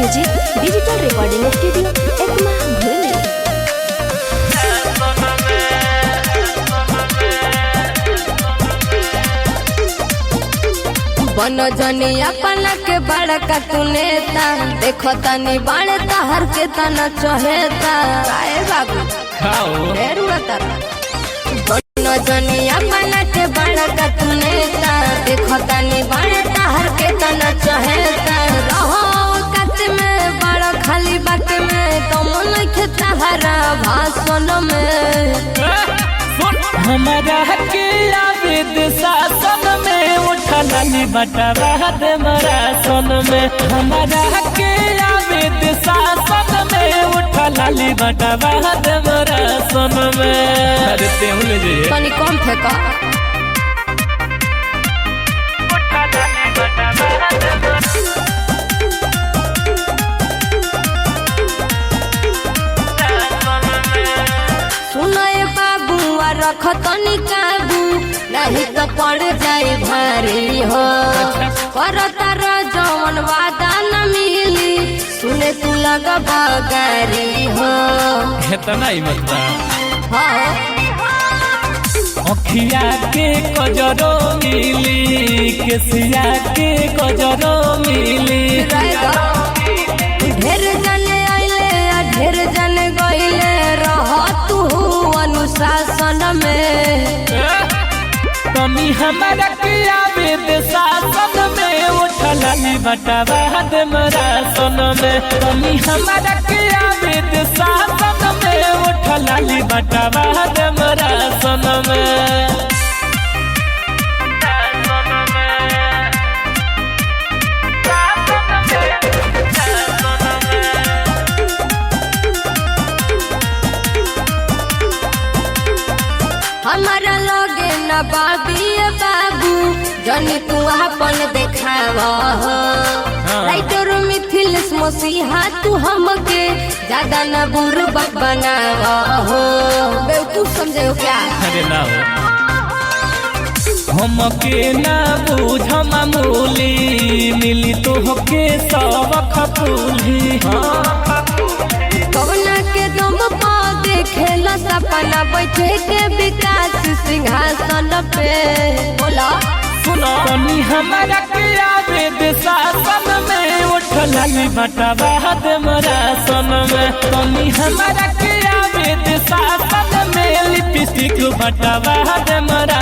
Music digital recording studio Ekma भूली। बनो जनी अपना के बड़का तू नेता, देखो तनी बाड़े तहर के तना चहेता काहे बाबू ढेरुआता। बनो जनी अपना के बड़का तू नेता, देखो तनी बाड़े तहर के तना चहेता। रहो कत में बड़ा खाली बात में तुम नहीं तहरा भाषण में हमारा के आवेद शासन में उठलाली बटवा दे मरा सन में। हमारा के आवेद शासन में उठलाली बटवा दे मरा सन में। अरे तेहू ले जाइए तनी कम फेंका। सुनाए बाबू रख तनी काबू, नहीं तो पड़ जाए भारी हो। कर तारा जवन वादा न मिली, सुने तू लगा बगारी हो। इतना ही मतलब अखिया के कजरो मिली, केसिया के कजरो मिली। ढेर जने आइले ढेर जने गइले, रह तू अनुशासन में। कमी हमारा के आवेद शासन में उठलाली बटवा दे मरा सन में। कमी हमारा के आवेद शासन में उठलाली बटवा दे मरा सन में। हमारा लगे न बाबिए बाबू, जनी तू अपन देखावा हो। राइटर मिथिल मसीहा तू हमके ज्यादा न बुरबक बनावा हो। बेवकूफ समझे हो क्या? अरे ना हमके ना बूझ मामूली, मिली तो होके सबक फूली। कवना के दम पा देखेला सपना, बैठे के विकास सिंहासन पे। बोला सुनो कनी हमारा के आवेद शासन में उठलाली बटवा दे मरा सन में। कनी हमारा के आवेद शासन में लिपस्टिक बटवा दे मरा